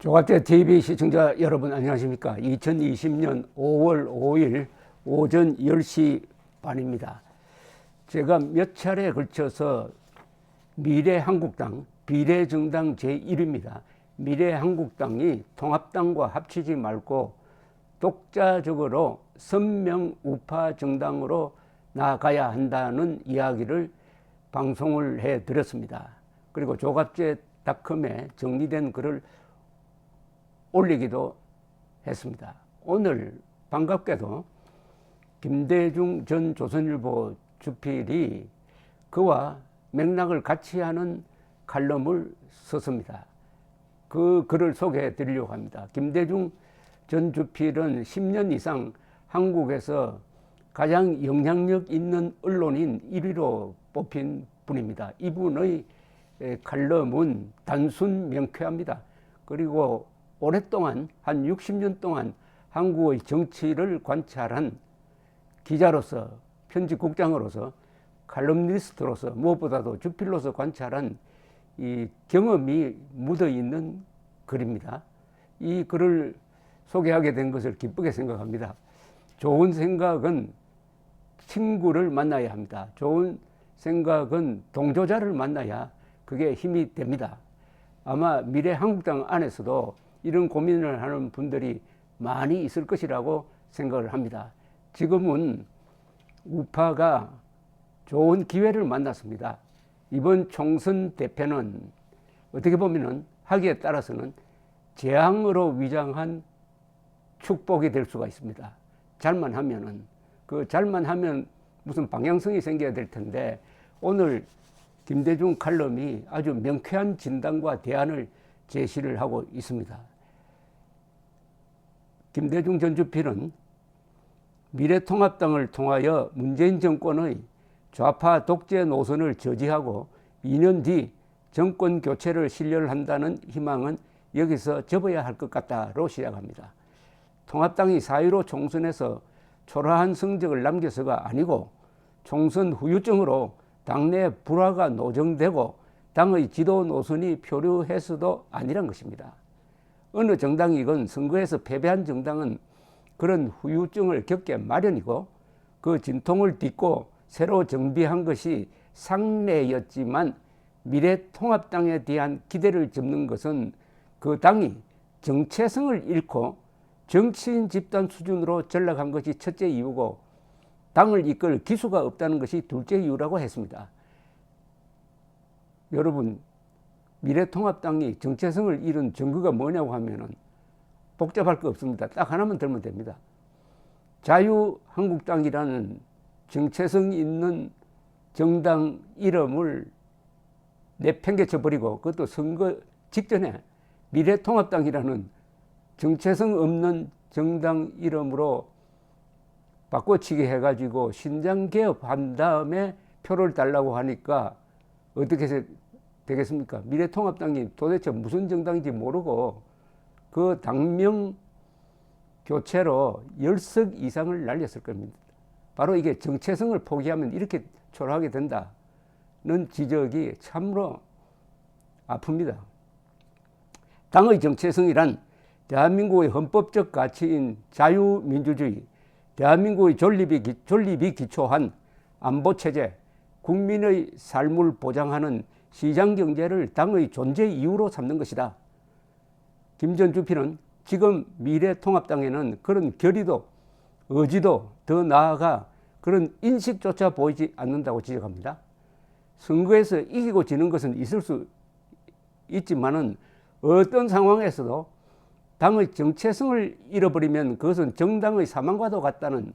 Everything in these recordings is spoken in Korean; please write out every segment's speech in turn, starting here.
조갑제 TV 시청자 여러분 안녕하십니까. 2020년 5월 5일 오전 10시 반입니다. 제가 몇 차례에 걸쳐서 미래한국당 비례정당 제1위입니다. 미래한국당이 통합당과 합치지 말고 독자적으로 선명 우파 정당으로 나아가야 한다는 이야기를 방송을 해드렸습니다. 그리고 조갑제닷컴에 정리된 글을 올리기도 했습니다. 오늘 반갑게도 김대중 전 조선일보 주필이 그와 맥락을 같이 하는 칼럼을 썼습니다. 그 글을 소개해 드리려고 합니다. 김대중 전 주필은 10년 이상 한국에서 가장 영향력 있는 언론인 1위로 뽑힌 분입니다. 이분의 칼럼은 단순 명쾌합니다. 그리고 오랫동안 한 60년 동안 한국의 정치를 관찰한 기자로서, 편집국장으로서, 칼럼니스트로서, 무엇보다도 주필로서 관찰한 이 경험이 묻어있는 글입니다. 이 글을 소개하게 된 것을 기쁘게 생각합니다. 좋은 생각은 친구를 만나야 합니다. 좋은 생각은 동조자를 만나야 그게 힘이 됩니다. 아마 미래한국당 안에서도 이런 고민을 하는 분들이 많이 있을 것이라고 생각을 합니다. 지금은 우파가 좋은 기회를 만났습니다. 이번 총선 대표는 어떻게 보면은 하기에 따라서는 재앙으로 위장한 축복이 될 수가 있습니다. 잘만 하면은, 잘만 하면 무슨 방향성이 생겨야 될 텐데, 오늘 김대중 칼럼이 아주 명쾌한 진단과 대안을 제시를 하고 있습니다. 김대중 전 주필은 미래통합당을 통하여 문재인 정권의 좌파 독재 노선을 저지하고 2년 뒤 정권 교체를 실현한다는 희망은 여기서 접어야 할 것 같다로 시작합니다. 통합당이 4.15 총선에서 초라한 성적을 남겨서가 아니고 총선 후유증으로 당내 불화가 노정되고 당의 지도 노선이 표류해서도 아니란 것입니다. 어느 정당이건 선거에서 패배한 정당은 그런 후유증을 겪게 마련이고 그 진통을 딛고 새로 정비한 것이 상례였지만 미래통합당에 대한 기대를 접는 것은 그 당이 정체성을 잃고 정치인 집단 수준으로 전락한 것이 첫째 이유고 당을 이끌 기수가 없다는 것이 둘째 이유라고 했습니다. 여러분, 미래통합당이 정체성을 잃은 증거가 뭐냐고 하면은 복잡할 거 없습니다. 딱 하나만 들면 됩니다. 자유한국당이라는 정체성 있는 정당 이름을 내팽개쳐 버리고, 그것도 선거 직전에 미래통합당이라는 정체성 없는 정당 이름으로 바꿔치기 해가지고 신당개혁한 다음에 표를 달라고 하니까 어떻게 되겠습니까? 미래통합당이 도대체 무슨 정당인지 모르고 그 당명 교체로 10석 이상을 날렸을 겁니다. 바로 이게 정체성을 포기하면 이렇게 초라하게 된다는 지적이 참으로 아픕니다. 당의 정체성이란 대한민국의 헌법적 가치인 자유민주주의, 대한민국의 존립이 기초한 안보체제, 국민의 삶을 보장하는 시장경제를 당의 존재 이유로 삼는 것이다. 김 전 주필은 지금 미래통합당에는 그런 결의도 의지도 더 나아가 그런 인식조차 보이지 않는다고 지적합니다. 선거에서 이기고 지는 것은 있을 수 있지만은 어떤 상황에서도 당의 정체성을 잃어버리면 그것은 정당의 사망과도 같다는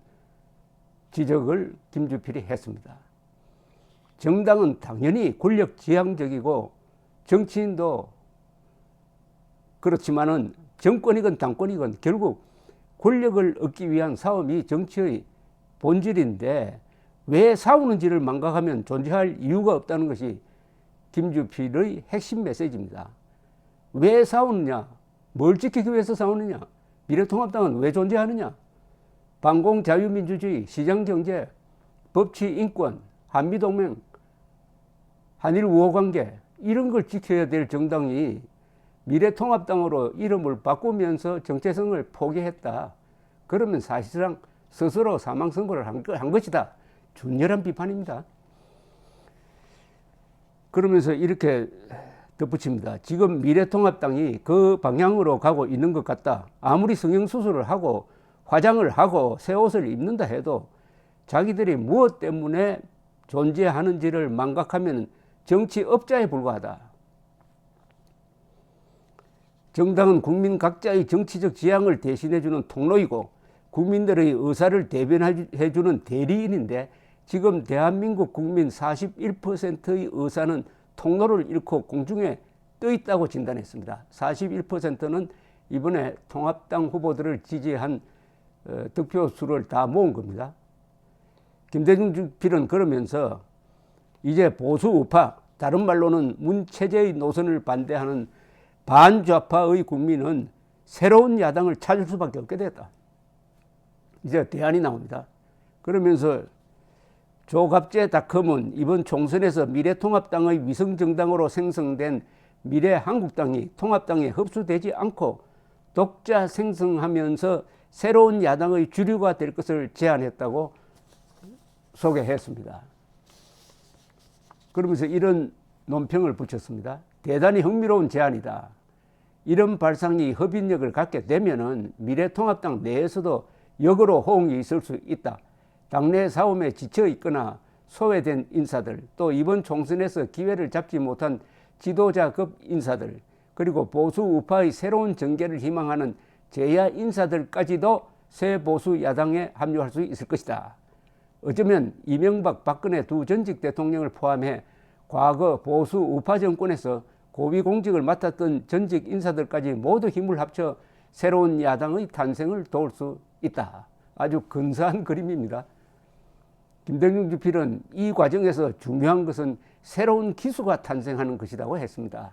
지적을 김 주필이 했습니다. 정당은 당연히 권력지향적이고 정치인도 그렇지만은 정권이건 당권이건 결국 권력을 얻기 위한 싸움이 정치의 본질인데 왜 싸우는지를 망각하면 존재할 이유가 없다는 것이 김주필의 핵심 메시지입니다. 왜 싸우느냐? 뭘 지키기 위해서 싸우느냐? 미래통합당은 왜 존재하느냐? 반공 자유민주주의, 시장경제, 법치, 인권, 한미동맹, 한일 우호관계 이런 걸 지켜야 될 정당이 미래통합당으로 이름을 바꾸면서 정체성을 포기했다. 그러면 사실상 스스로 사망선고를 한 것이다. 준열한 비판입니다. 그러면서 이렇게 덧붙입니다. 지금 미래통합당이 그 방향으로 가고 있는 것 같다. 아무리 성형수술을 하고 화장을 하고 새 옷을 입는다 해도 자기들이 무엇 때문에 존재하는지를 망각하면 정치업자에 불과하다. 정당은 국민 각자의 정치적 지향을 대신해주는 통로이고 국민들의 의사를 대변해주는 대리인인데 지금 대한민국 국민 41%의 의사는 통로를 잃고 공중에 떠 있다고 진단했습니다. 41%는 이번에 통합당 후보들을 지지한 득표수를 다 모은 겁니다. 김대중 주필은 그러면서 이제 보수 우파, 다른 말로는 문체제의 노선을 반대하는 반좌파의 국민은 새로운 야당을 찾을 수밖에 없게 됐다. 이제 대안이 나옵니다. 그러면서 조갑제닷컴은 이번 총선에서 미래통합당의 위성정당으로 생성된 미래한국당이 통합당에 흡수되지 않고 독자 생성하면서 새로운 야당의 주류가 될 것을 제안했다고 소개했습니다. 그러면서 이런 논평을 붙였습니다. 대단히 흥미로운 제안이다. 이런 발상이 흡인력을 갖게 되면은 미래통합당 내에서도 역으로 호응이 있을 수 있다. 당내 싸움에 지쳐 있거나 소외된 인사들, 또 이번 총선에서 기회를 잡지 못한 지도자급 인사들, 그리고 보수 우파의 새로운 전개를 희망하는 제야 인사들까지도 새 보수 야당에 합류할 수 있을 것이다. 어쩌면 이명박, 박근혜 두 전직 대통령을 포함해 과거 보수 우파 정권에서 고위공직을 맡았던 전직 인사들까지 모두 힘을 합쳐 새로운 야당의 탄생을 도울 수 있다. 아주 근사한 그림입니다. 김대중 주필은 이 과정에서 중요한 것은 새로운 기수가 탄생하는 것이라고 했습니다.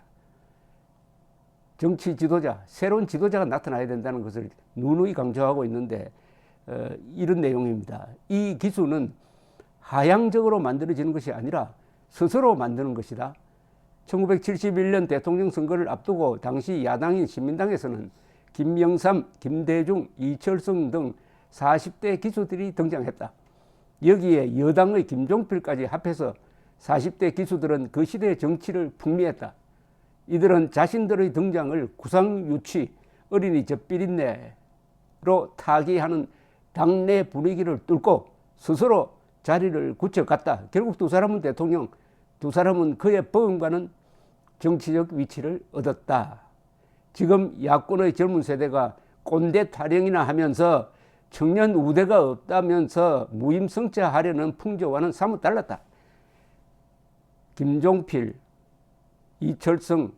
정치 지도자, 새로운 지도자가 나타나야 된다는 것을 누누이 강조하고 있는데 이런 내용입니다. 이 기수는 하향적으로 만들어지는 것이 아니라 스스로 만드는 것이다. 1971년 대통령 선거를 앞두고 당시 야당인 신민당에서는 김영삼, 김대중, 이철성 등 40대 기수들이 등장했다. 여기에 여당의 김종필까지 합해서 40대 기수들은 그 시대의 정치를 풍미했다. 이들은 자신들의 등장을 구상유치, 어린이 젖비린내로 타기하는 당내 분위기를 뚫고 스스로 자리를 굳혀갔다. 결국 두 사람은 대통령, 두 사람은 그의 버금가는 정치적 위치를 얻었다. 지금 야권의 젊은 세대가 꼰대 타령이나 하면서 청년 우대가 없다면서 무임승차하려는 풍조와는 사뭇 달랐다. 김종필, 이철성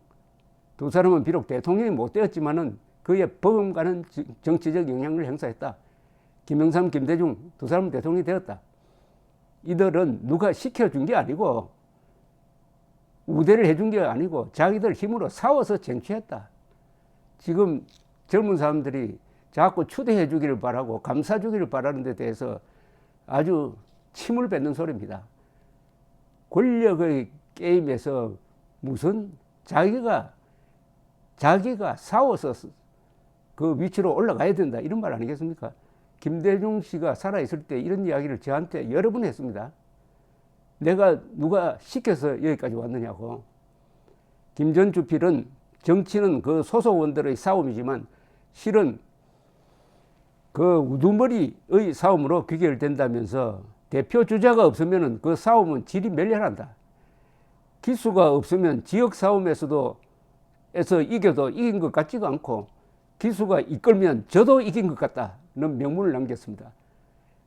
두 사람은 비록 대통령이 못 되었지만은 그의 버금가는 정치적 영향을 행사했다. 김영삼, 김대중 두 사람은 대통령이 되었다. 이들은 누가 시켜준 게 아니고 우대를 해준 게 아니고 자기들 힘으로 싸워서 쟁취했다. 지금 젊은 사람들이 자꾸 추대해 주기를 바라고 감싸 주기를 바라는 데 대해서 아주 침을 뱉는 소리입니다. 권력의 게임에서 무슨 자기가 싸워서 그 위치로 올라가야 된다 이런 말 아니겠습니까? 김대중 씨가 살아있을 때 이런 이야기를 저한테 여러 번 했습니다. 내가 누가 시켜서 여기까지 왔느냐고. 김 전 주필은 정치는 그 소속원들의 싸움이지만 실은 그 우두머리의 싸움으로 귀결된다면서 대표 주자가 없으면 그 싸움은 질이 멸렬한다. 기수가 없으면 지역 싸움에서 이겨도 이긴 것 같지가 않고 기수가 이끌면 저도 이긴 것 같다는 명분을 남겼습니다.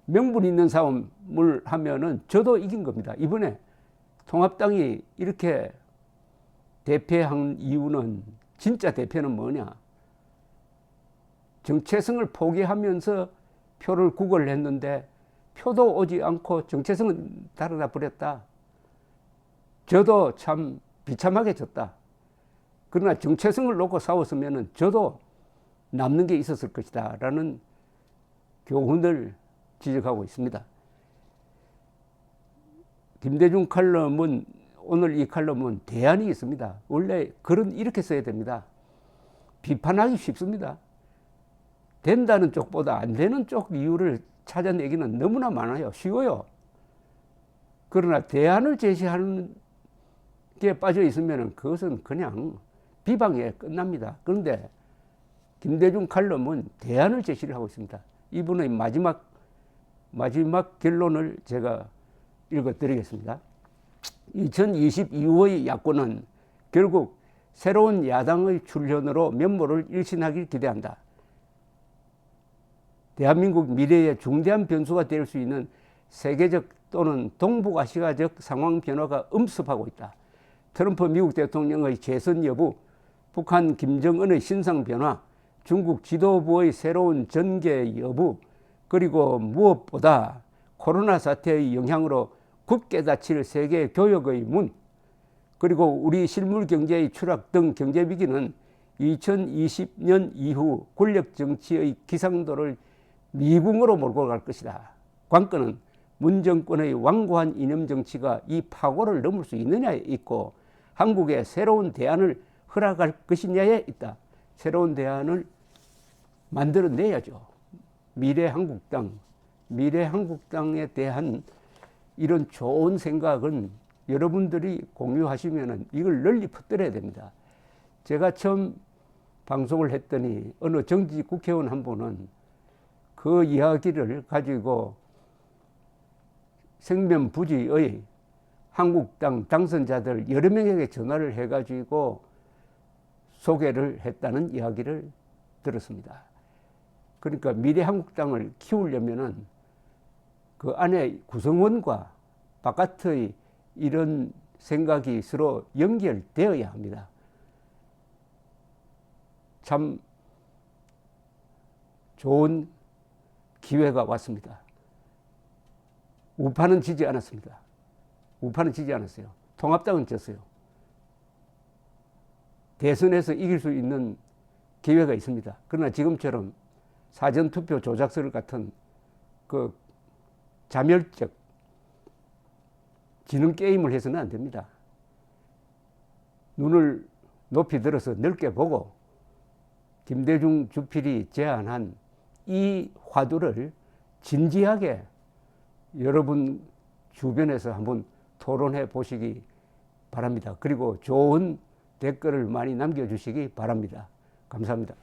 명분 있는 싸움을 하면은 저도 이긴 겁니다. 이번에 통합당이 이렇게 대패한 이유는 진짜 대패는 뭐냐? 정체성을 포기하면서 표를 구걸했는데 표도 오지 않고 정체성은 달아나 버렸다. 저도 참 비참하게 졌다. 그러나 정체성을 놓고 싸웠으면 저도 남는 게 있었을 것이다 라는 교훈을 지적하고 있습니다. 김대중 칼럼은 오늘 이 칼럼은 대안이 있습니다. 원래 글은 이렇게 써야 됩니다. 비판하기 쉽습니다. 된다는 쪽보다 안 되는 쪽 이유를 찾아내기는 너무나 많아요. 쉬워요. 그러나 대안을 제시하는 게 빠져 있으면 그것은 그냥 비방에 끝납니다. 그런데 김대중 칼럼은 대안을 제시를 하고 있습니다. 이분의 마지막 결론을 제가 읽어드리겠습니다. 2022호의 야권은 결국 새로운 야당의 출현으로 면모를 일신하길 기대한다. 대한민국 미래의 중대한 변수가 될 수 있는 세계적 또는 동북아시아적 상황 변화가 엄습하고 있다. 트럼프 미국 대통령의 재선 여부, 북한 김정은의 신상 변화, 중국 지도부의 새로운 전개 여부, 그리고 무엇보다 코로나 사태의 영향으로 굳게 닫힐 세계 교역의 문, 그리고 우리 실물 경제의 추락 등 경제 위기는 2020년 이후 권력 정치의 기상도를 미궁으로 몰고 갈 것이다. 관건은 문 정권의 완고한 이념 정치가 이 파고를 넘을 수 있느냐에 있고 한국에 새로운 대안을 허락할 것이냐에 있다. 새로운 대안을 만들어내야죠. 미래한국당에 대한 이런 좋은 생각은 여러분들이 공유하시면 이걸 널리 퍼뜨려야 됩니다. 제가 처음 방송을 했더니 어느 정치 국회의원 한 분은 그 이야기를 가지고 생면부지의 한국당 당선자들 여러 명에게 전화를 해가지고 소개를 했다는 이야기를 들었습니다. 그러니까 미래한국당을 키우려면은 그 안에 구성원과 바깥의 이런 생각이 서로 연결되어야 합니다. 참 좋은 기회가 왔습니다. 우파는 지지 않았습니다. 우파는 지지 않았어요. 통합당은 졌어요. 대선에서 이길 수 있는 기회가 있습니다. 그러나 지금처럼 사전투표 조작설 같은 그 자멸적 지능 게임을 해서는 안 됩니다. 눈을 높이 들어서 넓게 보고 김대중 주필이 제안한 이 화두를 진지하게 여러분 주변에서 한번 토론해 보시기 바랍니다. 그리고 좋은 댓글을 많이 남겨주시기 바랍니다. 감사합니다.